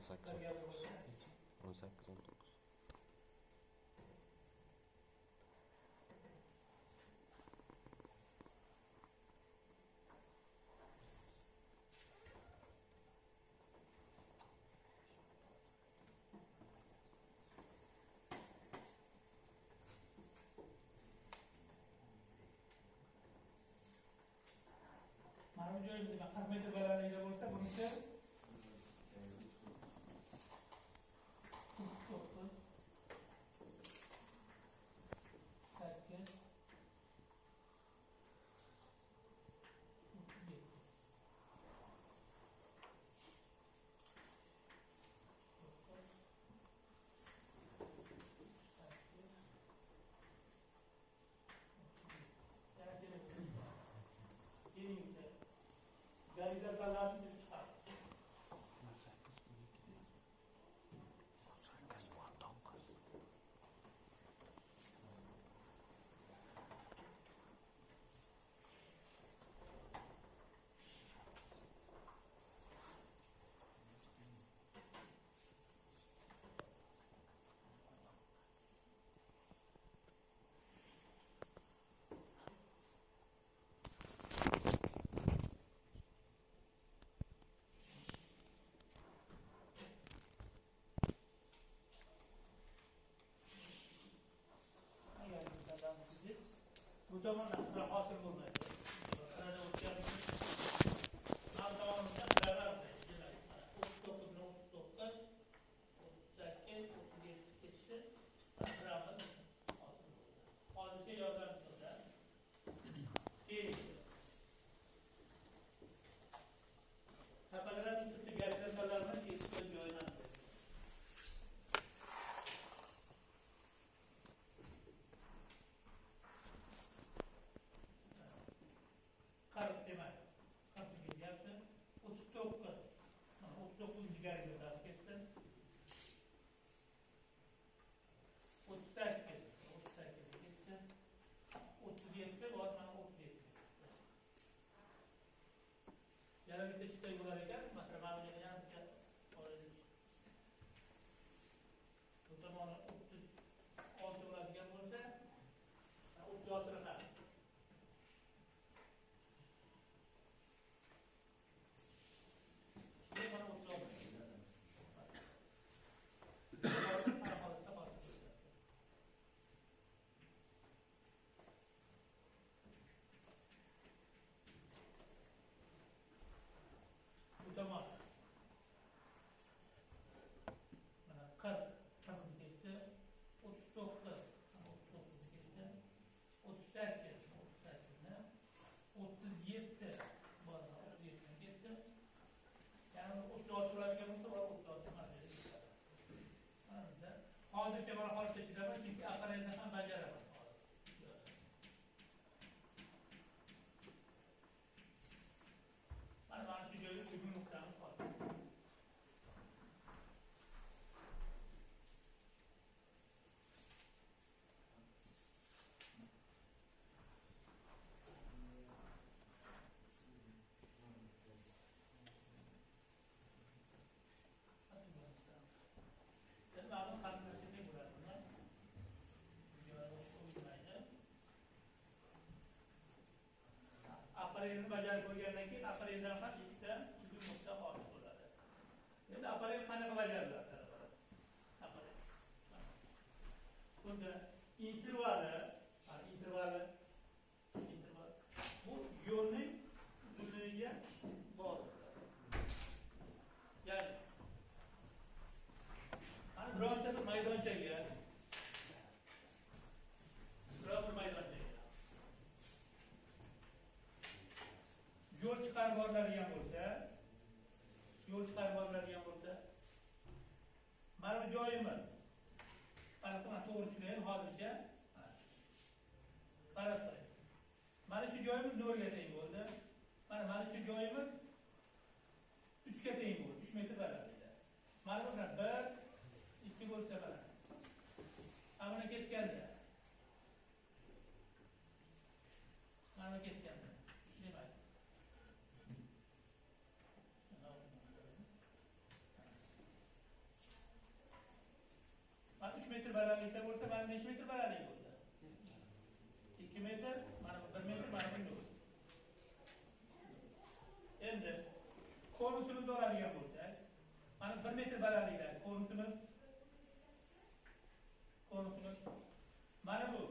18-19. Mana bu joyimizda 40 metr balandlikda bo'lsa, bunisi 9, 8, 37. Garajlardan bir çıkar. Bu zamanlar sıra hasıl olmaydı. Sırada uçan tam tamamında sıralar da 39, 38 geçti. Sıramız hasıl oldu. Hadise yardım sonra değil. Tepelerden üstü gerçekten kadarına geçiyor oynandı. Karık demel. Karık gibi yaptı. 39. 39 ciğer gibi daha kestim. 38 kestim. 37 oradan 37. Yana bir de çıta yukarı gel. Mesela mağazaya yansıya oraya düşün. Bu zaman 36 olarak gel olursa 36 rakam. Tamam. 40 geçti. 39 geçti. 38 37 geçti. Yani 36 olarak olursa 36 geçti. Hazırki bana fark seçilemez çünkü akarayından hem beceremez. Bana şu göğü uygun noktamız var. Lalu kantor sini bulannya, jual usul aja. Apa yang bajar bagian lagi, apa yang dapat kita itu mudah orang bulan. Jadi apa yang mana bajar lah, apa yang. Kemudian interval, bu yolun düzeye bağlı. Yani hani Brown'da bir maydan çekiyor. Brown bir maydan çekiyor. Yol çıkarmaları yapılsa, bana joyimi, bana doğru söyleyeyim, hadise, bana söyleyeyim. Bana şu joyimi doğru getireyim oldu. Bana şu joyimi 3 getireyim oldu, 3 metre var. Bana buna 2 olsa bana. Ama geç geldi. Bana geç geldi. Ne var? metr balandlikda bo'lsa, mana necha metr balandlik bo'ldi? 2 metr, mana 1 metr, mana 1 metr. Endi konusimizni oladigan bo'lsak, mana 1 metr balandlikdagi konusimiz mana bu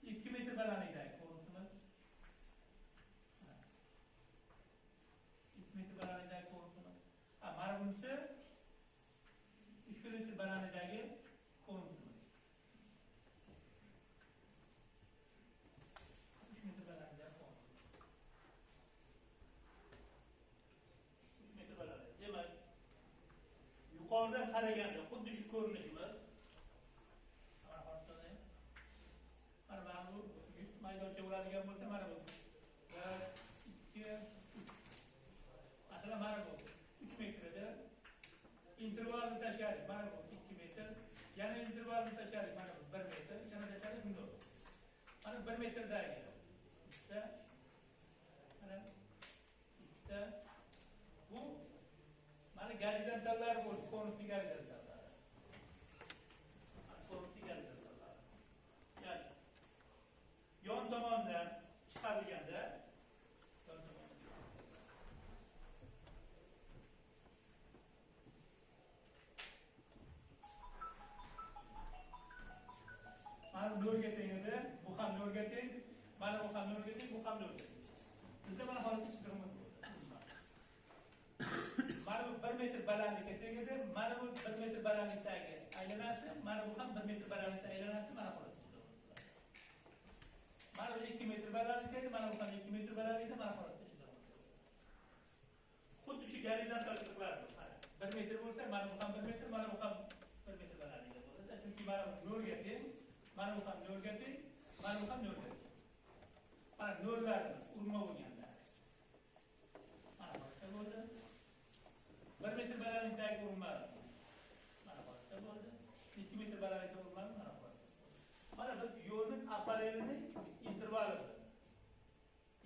2 metr balandlikdagi konusimiz 2 metr balandlikdagi konusimiz. Mana bunisi 3 metr balandlikdagi konusimiz. 3 metr balandlikdagi konus. 3 metr balandlik. Demak, yuqoridan qaraganda xuddi shu ko'rinishimiz maydoncha bo'ladigan bo'lsa, mana bu 1, 2, 3. Masalan, mana bu 3 metrda intervalni tashladik. Mana bu 2 metr. Yana intervalni tashladik. Mana bu 1 metr. Yana tashladik bunday. Mana 1 metrdagi. Ikkita. Mana ikkita. Bu mana gorizontallar bo'ldi, konusning gorizontallari. Konusning gorizontallari. Yani yon tomondan chiqarilganda mana nolga teng edi, bu ham nolga teng, mana bu ham nolga teng, bu ham nolga teng. Bizda mana holatda chiqtirimiz bo'ldi. Mana bu 1 metr balandlikka teng edi, mana bu 1 metr balandlikdagi aylanasi, mana bu ham 1 metr balandlikda aylanasi, mana holatda. Mana bu 2 metr balandlikda, mana bu ham 2 metr balandlikda, mana holatda chiqadi. Xuddi shu gorizontalliklar bor. 1 metr bo'lsa, mana bu ham 1 metr, mana bu ham 1 metr balandlikda bo'ladi. Chunki mana bu nolga teng, mana bu ham nolga teng, mana bu ham nolga teng. Mana nollarni urma bo'lganda. Mana holatda bo'ldi. 1 metr balandlikdagi urma mana holatda bo'ldi. 2 metr balandlikda urma mana holatda. Mana biz yo'lning apparelining intervali bu.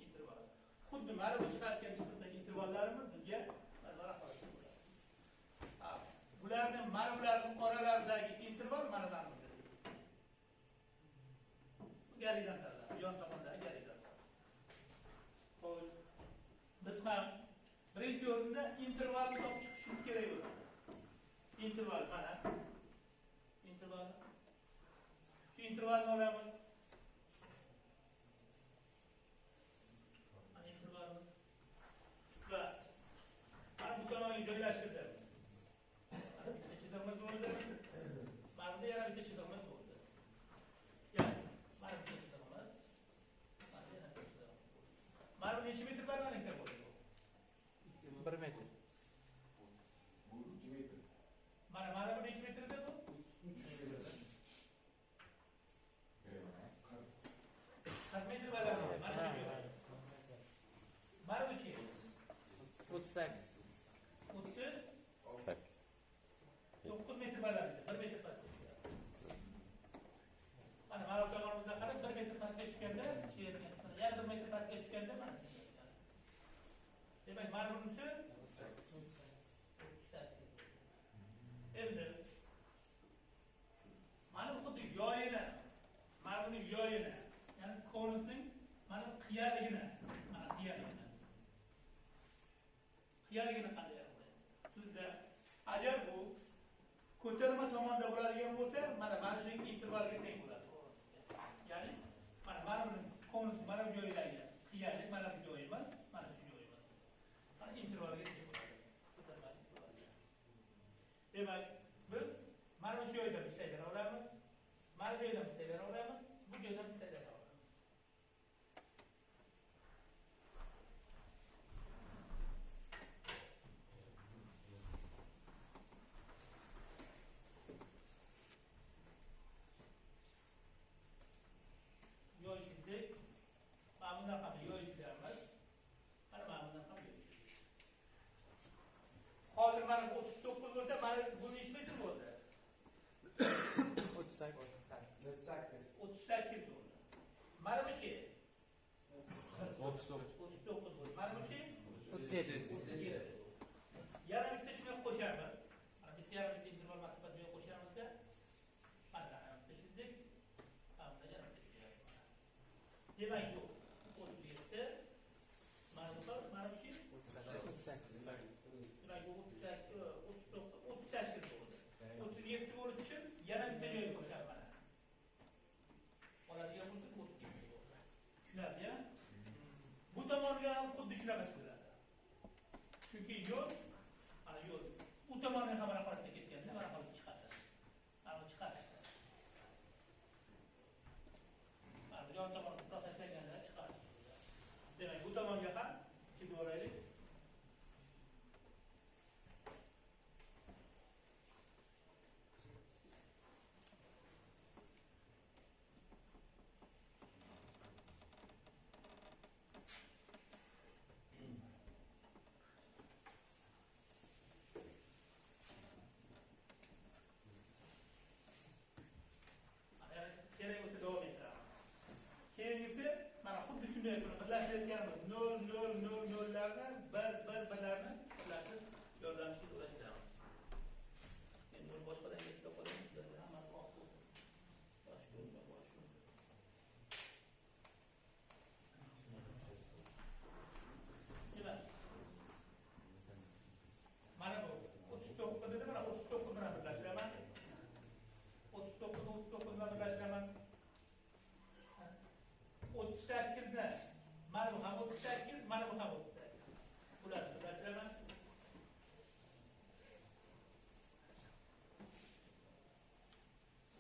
Interval. Xuddi mana bu chiqayotgan chiqindagi intervallarimiz bizga mana holatda bo'ladi. Bularning oralaridagi interval mana bu. Gorizontallar, yon tomondagi gorizontal. Xo'sh, biz ham birinchi o'rinda intervalni topib chiqishimiz kerak bo'ladi. Interval mana. Interval. Shu intervalni olamiz. Mana intervalimiz. Va mana bu tomonga joylashtirdik. Mana bitta chizig'imiz bo'ldi. Mana bu yana bitta chizig'imiz bo'ldi. Yani mana bu chizig'imiz. Mana bu necha metr balandlikda bo'ldi? 1 metr. Bu 2 metr. Mana bu necha metrda bu? 3 metr. 40 metr balandlikda. Mana shu joy. Mana bu chi? 38. 38. 9 metr balandlikda. 1 metr pastga tushadi. Mana bu tomonimizdan qarab 1 metr pastga tushganda, yana 1 metr pastga tushganda mana shu. Demak, mana bunisi 38. Endi mana bu xuddi yoyini, mana buning yoyini, ya'ni konusning mana qiyaligini, mana qiyaligini qanday aniqlaymiz? Bizda agar bu ko'tarma tomonda bo'ladigan bo'lsa, mana shu intervalga teng bo'ladi. Ya'ni mana buning konus, mana bu joydagi qiyalik, mana bu joyimiz, mana shu joyimiz. Mana intervalga Demek bu 37. Mana bu ki 38. demek bu 38 bo'ldi. 37 bo'lish uchun yana bitta joy qo'shamiz mana. Oladigan bo'lsa 37 bo'ldi. Tushunarli-ya? Bu tomonga ham xuddi shunaqa chiqadi. Chunki yo'l, mana yo'l u tomonga ham mana qarab ketganda mana qolib chiqadi. Mana chiqadi. Mana yon tomonga tashlaganda chiqadi. Demak, bu tomonga ham chizib olaylik. Kerak bo'lsa davom ettiramiz. Keyingisi mana xuddi shunday birlashayotganimiz 0,0,0,0larni birlarni birlashib yordamchiga ulashtiramiz. Endi buni boshqadan kelib qolamiz. Hamma boshqa mana bu 39 dedi, mana 39 bilan birlashtiraman. 39 bilan birlashtiraman. 38 bilan mana bu ham 38, mana bu ham 38. Bularni birlashtiraman.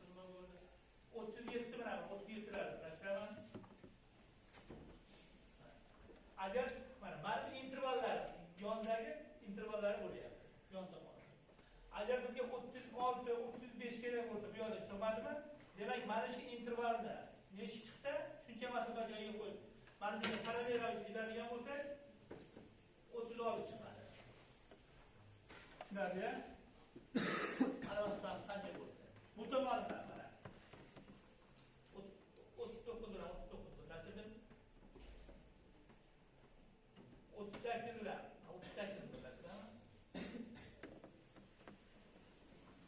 Nima bo'ldi? 37 bilan 37lar birlashtiraman. Agar mana bu intervallar yondagi intervallar bo'lyapti. Yon tomonda. Agar bizga 36, 35 kerak bo'lsa bu yoqda hisobladimi? Demak, mana shu intervalda nechi chiqsa, shuncha masofa joyiga qo'yib, mana bunga parallel ravishda ketadigan bo'lsak, 36 chiqadi. Tushunarli-ya? Aravasdan qancha bo'lsa. Bu tomondan mana 39 bilan 39 birlashtirdim. 38 bilan 38 birlashtiraman.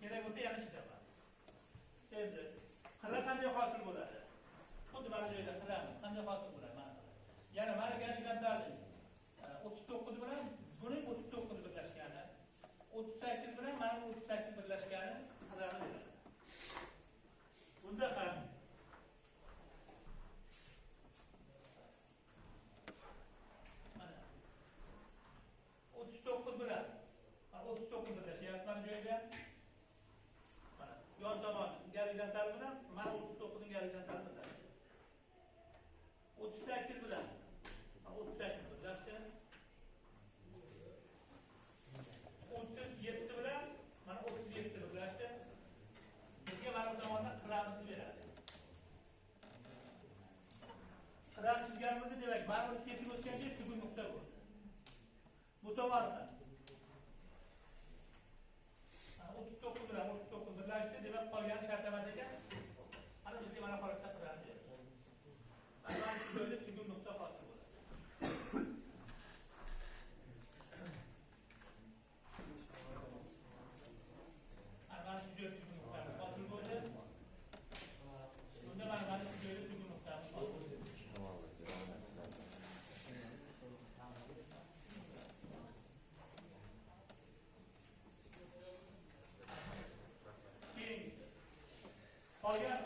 Kerak bo'lsa yana chiqaman. Endi qirra qanday hosil bo'ladi? Xuddi mana bu yerda qiramiz. Qanday hosil bo'ladi? Mana yana mana garantiyasi 39 bilan buning 39 birlashgani, 38 bilan mana bu 38 birlashgani qirrani beradi. Bunda ham mana 39 bilan 39 birlashyapti mana joyda. Mana yon tomon garantiyasi bilan mana 39 ning garantiyasi bilan 38 bilan 38 birlashdi. 37 bilan mana 37 birlashdi. Bizga mana bu tomondan qirramizni beradi. Qirrani chizganimizda demak mana bu kesib o'tgan joy tugul nuqta bo'ldi. Bu tomondan 39 bilan 39 birlashdi. Demak, qolgan shartnoma ekan. Mana bizga mana holatda qirrani beradi. Mana shu joyda tugul nuqta hosil bo'ladi. Mana shu joyda tugul nuqta hosil bo'ldi. Bunda mana shu joyda tugul nuqta hosil bo'ldi. Qolgan